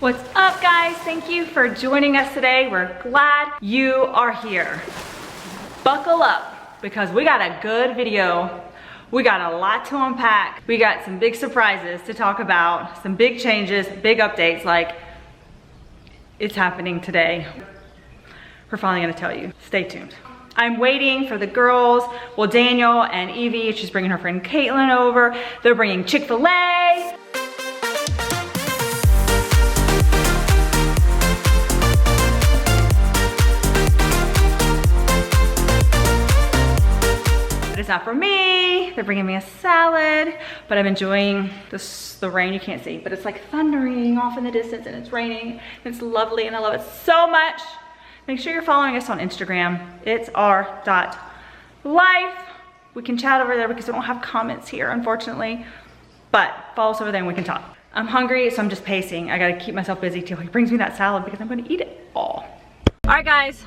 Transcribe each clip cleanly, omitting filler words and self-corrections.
What's up, guys? Thank you for joining us today. We're glad you are here. Buckle up because we got a good video. We got a lot to unpack. We got some big surprises to talk about, some big changes, big updates, like it's happening today. We're finally gonna tell you. Stay tuned. I'm waiting for the girls. Well, Daniel and Evie, she's bringing her friend Caitlin over. They're bringing Chick-fil-A. But it's not for me. They're bringing me a salad, but I'm enjoying the rain. You can't see, but it's like thundering off in the distance and it's raining. It's lovely and I love it so much. Make sure you're following us on Instagram. It's our.life. We can chat over there because we don't have comments here, unfortunately. But follow us over there and we can talk. I'm hungry, so I'm just pacing. I gotta keep myself busy till he brings me that salad because I'm gonna eat it all. All right, guys.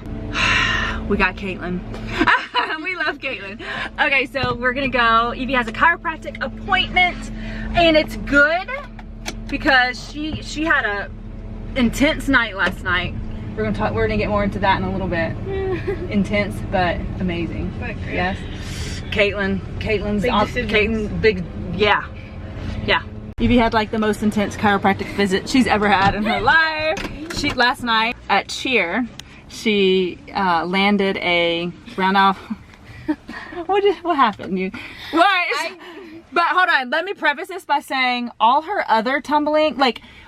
We got Caitlin. We love Caitlin. Okay, so we're gonna go. Evie has a chiropractic appointment and it's good because she had a intense night last night. We're gonna get more into that in a little bit. Intense, but amazing. But great. Yes. Caitlin, big, yeah. Evie had like the most intense chiropractic visit she's ever had in her life. Last night at cheer, she landed a round off. What happened? But hold on, let me preface this by saying all her other tumbling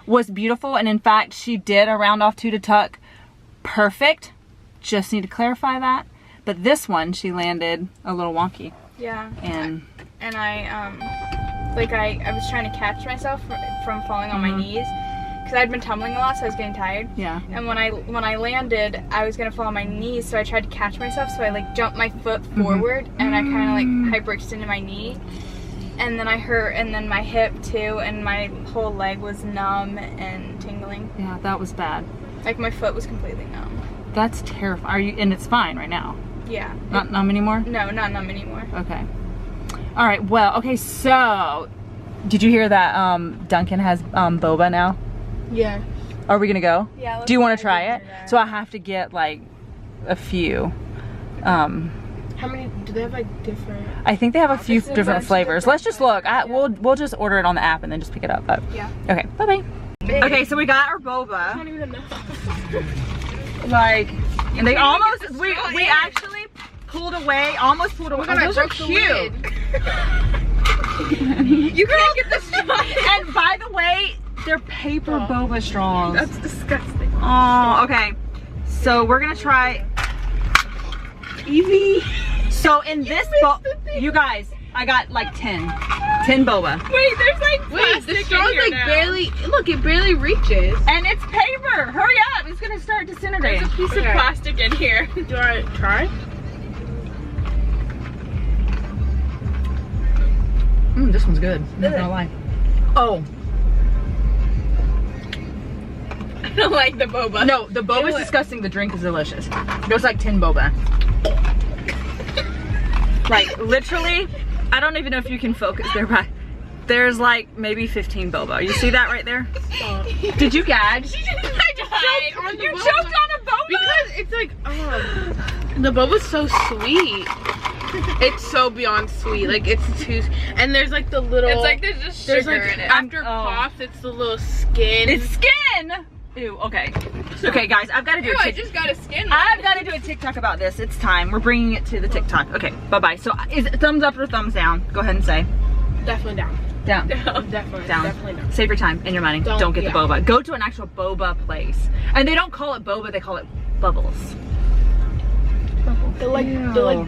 was beautiful, and in fact she did a round off 2 to tuck perfect. Just need to clarify that. But this one she landed a little wonky. Yeah. And I was trying to catch myself from falling on my knees because I'd been tumbling a lot, so I was getting tired. Yeah. And when I landed, I was gonna fall on my knees, so I tried to catch myself, so I jumped my foot forward and I kind of hyperextended my knee. And then and then my hip too, and my whole leg was numb and tingling. Yeah, that was bad. My foot was completely numb. That's terrifying. And it's fine right now? Yeah. Not numb anymore? No, not numb anymore. Okay. All right, well, okay, so did you hear that Duncan has boba now? Yeah. Are we gonna go? Yeah. Do you want to try it? So I have to get a few. How many do they have different? I think they have a few different flavors. Let's just look. We'll just order it on the app and then just pick it up. Yeah. Okay. Bye bye. Okay, so we got our boba. I don't even know. And they almost we actually pulled away. Almost pulled away. Oh, those are cute. You can't get this strong. And by the way, they're paper boba straws. That's disgusting. Oh, okay. So we're gonna try Evie. So in this you guys, I got 10 boba. Wait, there's the straw's barely, look, it barely reaches. And it's paper. Hurry up, it's gonna start disintegrating. There's a piece of plastic in here. Do you want to try? This one's good. I'm not gonna lie. Oh. I don't like the boba. No, the boba's disgusting. The drink is delicious. There's 10 boba. Literally, I don't even know if you can focus there, but there's maybe 15 boba. You see that right there? Did you gag? You choked on a boba? Because it's the boba's so sweet. It's so beyond sweet. It's too, and there's the little, it's there's just sugar in it. After it pops, it's the little skin. It's skin! Ew, okay. Okay, guys, I've got to do I just got a skin. I've got to do a TikTok about this. It's time. We're bringing it to the TikTok. Okay, bye-bye. So, is it thumbs up or thumbs down? Go ahead and say. Definitely down. Down. Definitely down. Save your time and your money. Don't get the boba. Go to an actual boba place. And they don't call it boba, they call it bubbles. They're like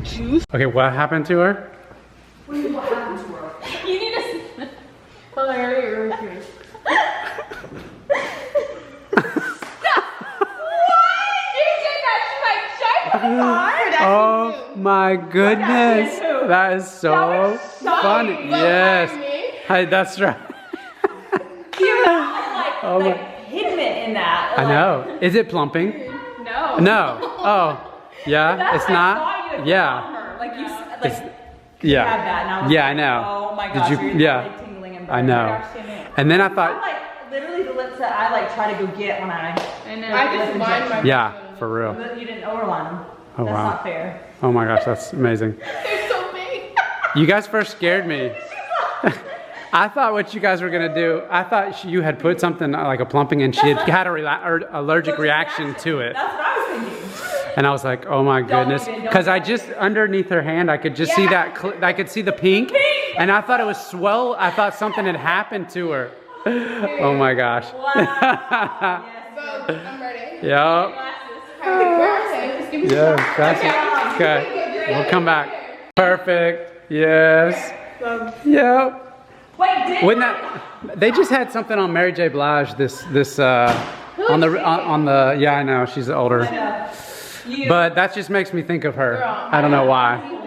juice. Okay, what happened to her? What happened to her? You need to tell her earlier. Oh my goodness, that is so funny. Yes, hey, that's right. Oh my, pigment in that. I know. Is it plumping? No. No. Oh, yeah. It's not. Yeah. Yeah. Yeah, I know. Oh my gosh. Did you? Yeah. I know. And then I thought. Literally the lips that I like try to go get when I just lined my Yeah, for real. But you didn't overline them. Oh, That's wow. not fair. Oh my gosh, that's amazing. They're so big. You guys first scared me. I thought what you guys were gonna do, I thought you had put something like a plumping and she had a allergic reaction to it. That's what I was thinking. And I was like, oh my goodness. Because I just, underneath her hand, I could just see that, I could see the pink. And I thought it was swell. I thought something had happened to her. Oh my gosh. Wow. So, I'm ready. Yep. Yeah, that's okay. We'll come back. Perfect. Yes. Yep. Wait, Wouldn't that? They just had something on Mary J. Blige. On the. Yeah, I know she's older. But that just makes me think of her. I don't know why.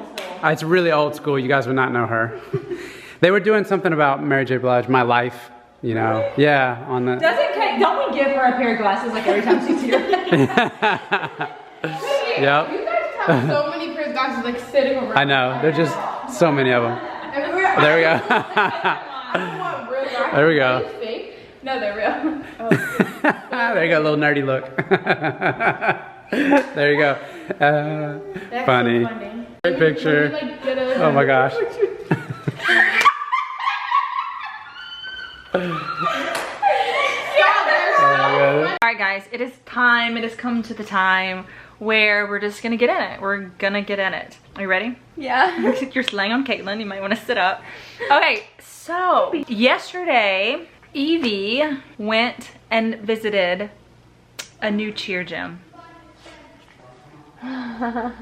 It's really old school. You guys would not know her. They were doing something about Mary J. Blige, My Life. You know. Yeah. On the. Don't we give her a pair of glasses like every time she's here? Yep. You guys have so many pairs of glasses like sitting around. I know. There's just so many of them. There we go. There we go. Fake? No, they're real. Oh. There you go, a little nerdy look. There you go. Funny. So funny. Great picture. Oh my gosh. Alright guys, it is time. It has come to the time where we're just gonna get in it. We're gonna get in it. Are you ready? Yeah. You're slaying on Caitlin. You might want to sit up. Okay, so yesterday, Evie went and visited a new cheer gym. And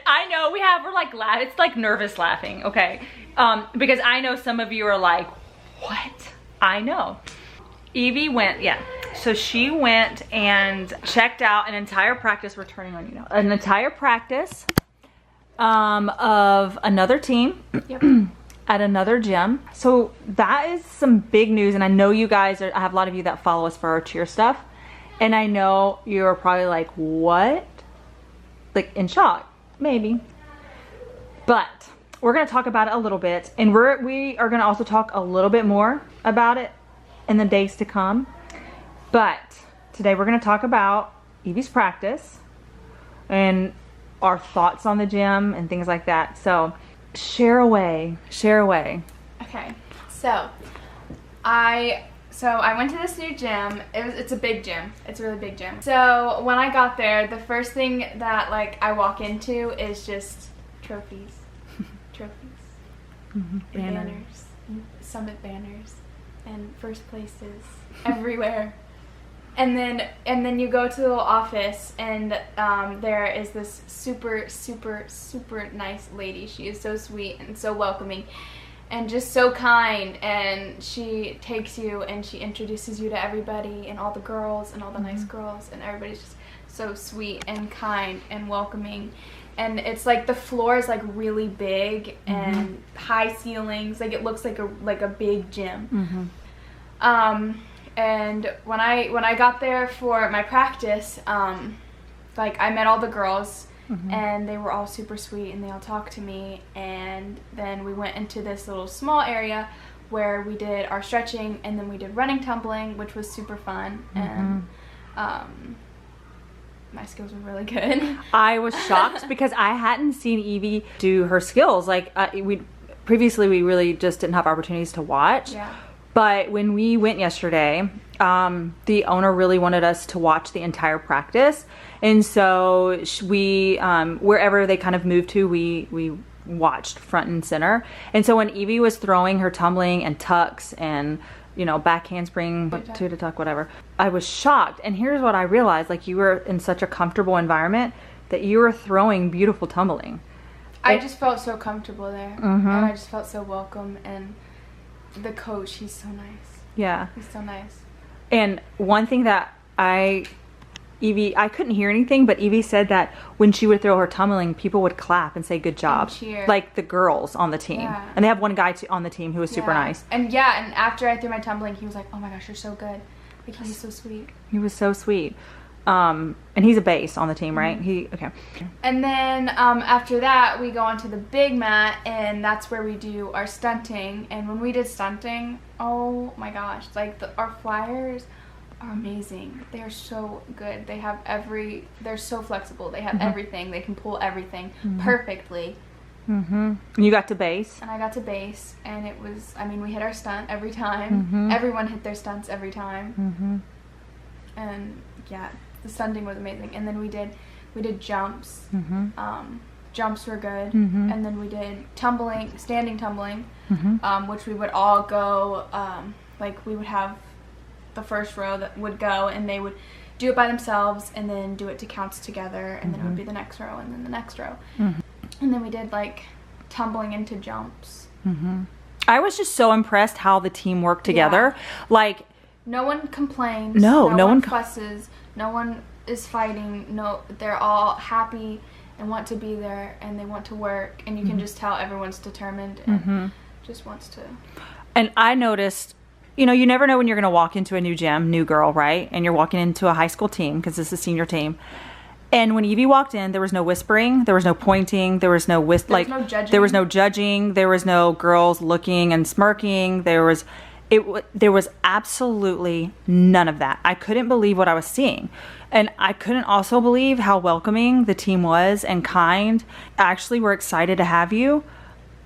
I know we're like laughing. It's like nervous laughing, okay? Because I know some of you are like, what? I know. Evie went, yeah. So she went and checked out an entire practice. We're turning on you now. An entire practice of another team. Yep. At another gym. So that is some big news, and I know you guys I have a lot of you that follow us for our cheer stuff, and I know you're probably like, what? Like in shock, maybe. But we're gonna talk about it a little bit, and we are gonna also talk a little bit more about it in the days to come. But today we're gonna talk about Evie's practice and our thoughts on the gym and things like that. So share away. Okay, so I went to this new gym. It's a big gym. It's a really big gym. So when I got there, the first thing that like I walk into is just trophies, banners, summit banners, and first places everywhere. And then you go to the little office, and there is this super nice lady. She is so sweet and so welcoming and just so kind, and she takes you and she introduces you to everybody and all the girls and all the nice girls, and everybody's just so sweet and kind and welcoming. And it's like the floor is like really big and high ceilings, like it looks like a big gym. And when I got there for my practice, like I met all the girls, and they were all super sweet, and they all talked to me. And then we went into this little small area where we did our stretching, and then we did running, tumbling, which was super fun. And my skills were really good. I was shocked because I hadn't seen Evie do her skills. Like previously we really just didn't have opportunities to watch. Yeah. But when we went yesterday, the owner really wanted us to watch the entire practice. And so we, wherever they kind of moved to, we watched front and center. And so when Evie was throwing her tumbling and tucks and, back handspring, to tuck, whatever, I was shocked. And here's what I realized, like you were in such a comfortable environment that you were throwing beautiful tumbling. I just felt so comfortable there. And I just felt so welcome. And the coach, he's so nice. Yeah. He's so nice. And one thing that Evie, I couldn't hear anything, but Evie said that when she would throw her tumbling, people would clap and say good job. And cheer. Like the girls on the team. Yeah. And they have one guy on the team who was super nice. And after I threw my tumbling, he was like, oh my gosh, you're so good. Like, he's so sweet. He was so sweet. And he's a base on the team, right? Okay. And then after that, we go onto the big mat, and that's where we do our stunting. And when we did stunting, oh my gosh, like our flyers are amazing. They are so good. They have they're so flexible. They have everything. They can pull everything perfectly. And you got to base? And I got to base, and it was, I mean, we hit our stunt every time. Everyone hit their stunts every time. And yeah, the stunting was amazing. And then we did jumps. Jumps were good. And then we did tumbling, standing tumbling, which we would all go, like we would have the first row that would go, and they would do it by themselves and then do it to counts together, and then it would be the next row and then the next row. And then we did like tumbling into jumps. I was just so impressed how the team worked together. Like, no one complains. No one fusses. No one is fighting. No, they're all happy and want to be there, and they want to work, and you can just tell everyone's determined and just wants to. And I noticed, you know, you never know when you're going to walk into a new gym, new girl, right? And you're walking into a high school team, because this is a senior team. And when Evie walked in, there was no whispering, there was no pointing, there was no no judging. There was no judging, there was no girls looking and smirking. There was absolutely none of that. I couldn't believe what I was seeing. And I couldn't also believe how welcoming the team was and kind. Actually, we're excited to have you,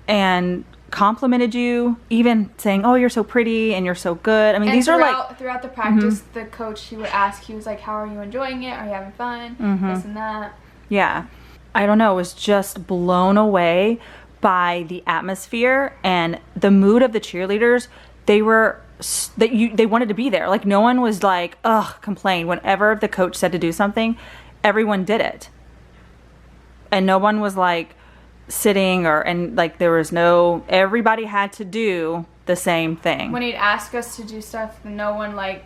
and complimented you, even saying, oh, you're so pretty and you're so good. I mean, these are like throughout the practice, the coach, he would ask, he was like, how are you enjoying it? Are you having fun? This and that. Yeah. I don't know, was just blown away by the atmosphere and the mood of the cheerleaders. They wanted to be there. Like, no one was like, ugh, complain. Whenever the coach said to do something, everyone did it. And no one was like sitting everybody had to do the same thing. When he'd ask us to do stuff, no one like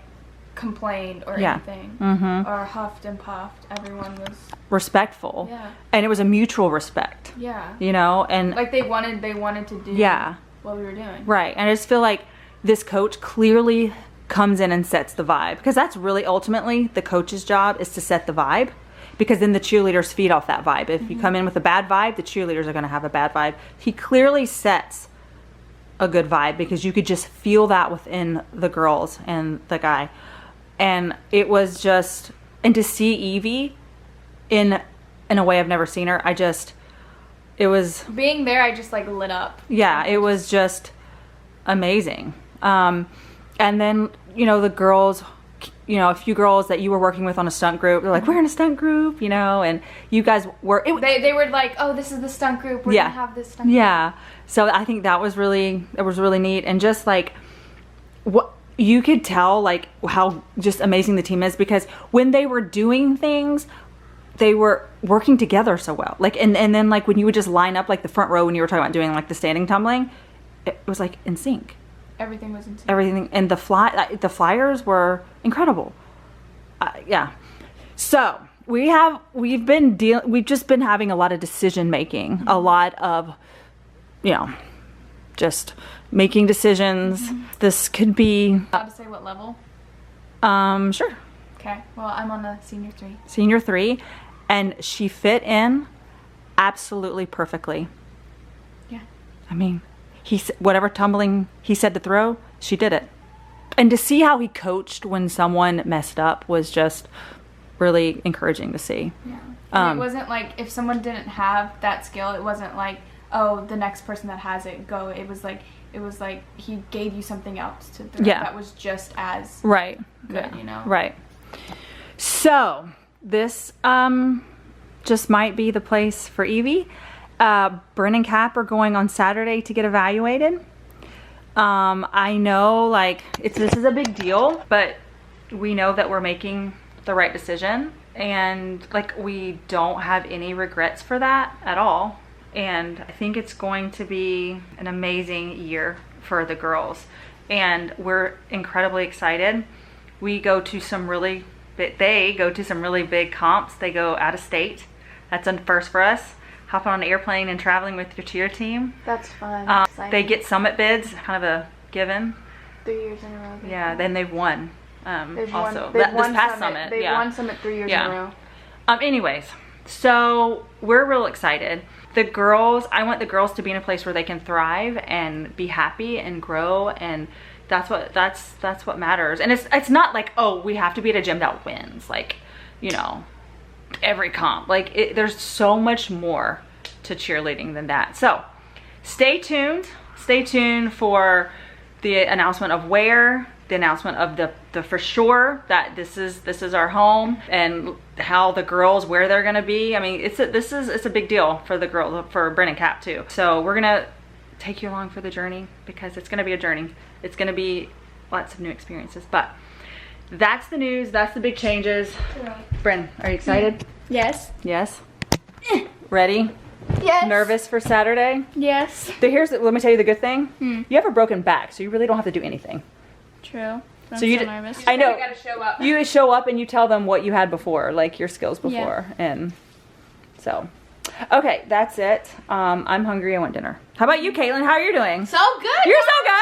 complained or anything or huffed and puffed. Everyone was respectful. Yeah. And it was a mutual respect. Yeah. You know, and like they wanted to do what we were doing. Right. And I just feel like this coach clearly comes in and sets the vibe, because that's really ultimately the coach's job, is to set the vibe, because then the cheerleaders feed off that vibe. If you come in with a bad vibe, the cheerleaders are going to have a bad vibe. He clearly sets a good vibe, because you could just feel that within the girls and the guy. And it was just, and to see Evie in a way I've never seen her, it was being there, I just like lit up. Yeah, it was just amazing. And then, you know, the girls, you know, a few girls that you were working with on a stunt group, they're like, we're in a stunt group, you know, and you guys were... They were like, oh, this is the stunt group, we're gonna have this stunt group. Yeah, so I think that was really neat, and just like, what you could tell, like, how just amazing the team is, because when they were doing things, they were working together so well. Like, and then, like, when you would just line up, like, the front row when you were talking about doing, like, the standing tumbling, it was, like, in sync. Everything was in sync. Everything, and the flyers were incredible. Yeah. So we've just been having a lot of decision making, a lot of, you know, just making decisions. This could be. Allowed to say what level? Sure. Okay. Well, I'm on a senior 3. Senior 3, and she fit in absolutely perfectly. Yeah. I mean, whatever tumbling he said to throw, she did it. And to see how he coached when someone messed up was just really encouraging to see. Yeah. It wasn't like, if someone didn't have that skill, it wasn't like, oh, the next person that has it, go. It was like he gave you something else to throw that was just as good, you know? Right. So this just might be the place for Evie. Bryn and Cap are going on Saturday to get evaluated. I know, like, this is a big deal, but we know that we're making the right decision, and like, we don't have any regrets for that at all. And I think it's going to be an amazing year for the girls, and we're incredibly excited. They go to some really big comps. They go out of state. That's a first for us. Hopping on an airplane and traveling with your cheer team. That's fun. They get summit bids, kind of a given. 3 years in a row. Yeah, then they've won. also They've this won past summit. They've won Summit 3 years in a row. Anyways, so we're real excited. The girls, I want the girls to be in a place where they can thrive and be happy and grow, and that's what matters. And it's not like, oh, we have to be at a gym that wins, like, you know, every comp. Like there's so much more to cheerleading than that. So stay tuned for the announcement of where, the announcement of the for sure that this is our home, and how the girls, where they're gonna be. I mean, it's a big deal for the girls, for Bryn and Cap too. So we're gonna take you along for the journey, because it's gonna be a journey. It's gonna be lots of new experiences. But that's the news, that's the big changes. Bryn, are you excited? Yes. Yes. Ready? Yes. Nervous for Saturday? Yes. Let me tell you the good thing. You have a broken back, so you really don't have to do anything. True. I'm so you so nervous. I know. You gotta show up. You show up and you tell them what you had before, like your skills before, and so. Okay, that's it. I'm hungry. I want dinner. How about you, Caitlin? How are you doing? So good. You're so good.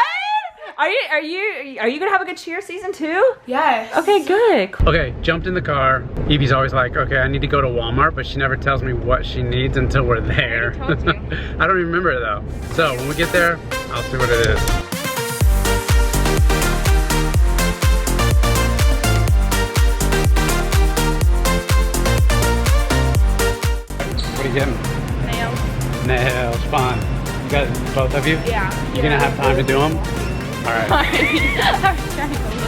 Are you gonna have a good cheer season 2? Yes. Okay, good. Okay, jumped in the car. Evie's always like, okay, I need to go to Walmart, but she never tells me what she needs until we're there. I already told you. I don't even remember though. So when we get there, I'll see what it is. What are you getting? Nails. Nails, fun. You got both of you? Yeah. You gonna have time to do them? All right. I was trying to look.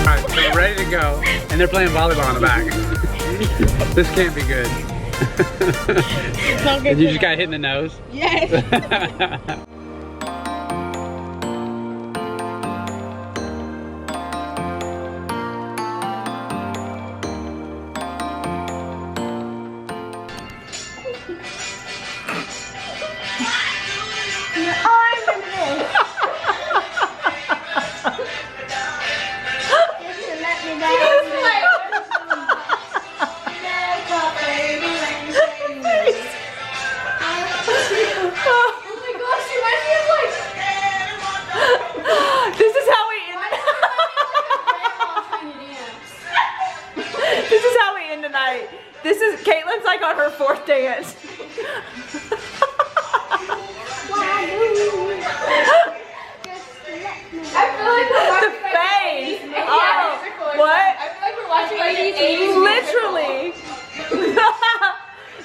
Alright, so we're ready to go, and they're playing volleyball in the back. This can't be good. You just got hit in the nose? Yes. This is Caitlin's like on her 4th dance. I feel like we're watching The face. Like Oh, what? I feel like we're watching like an 80s Literally.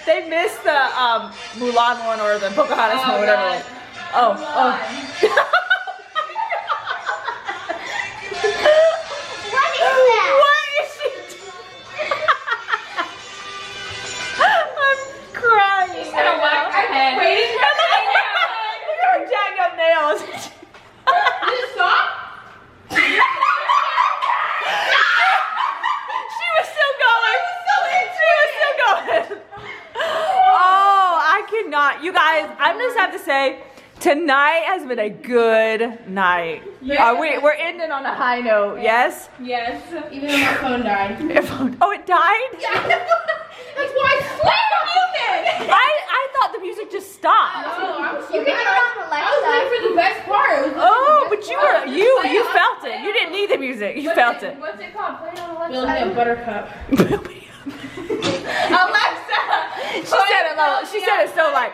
They missed the Mulan one or the Pocahontas one, whatever. God. Oh. What is that? What is she doing? I'm crying. I whacked her head. Wait, Look at her jagged up nails. did it stop? She was still going. She was still going. Oh, I cannot. You guys, I just have to say, tonight has been a good night. Yeah. We're ending on a high note, yes? Yes. Even though my phone died. Oh, it died? Yeah. That's why I slammed the music. I thought the music just stopped. Oh, I was so good. I was waiting for the best part. Oh, but you felt it. You didn't need the music. You felt it. What's it called? Play it on Alexa. Build me a buttercup. Alexa. She said it so like,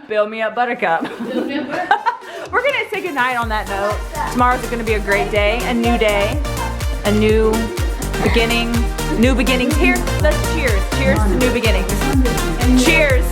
build me up buttercup. Build me a buttercup. We're gonna say goodnight on that note. Tomorrow's gonna be a great day, a new day, a new beginning, new beginnings. Here, let's cheers. Cheers to new beginnings. Cheers.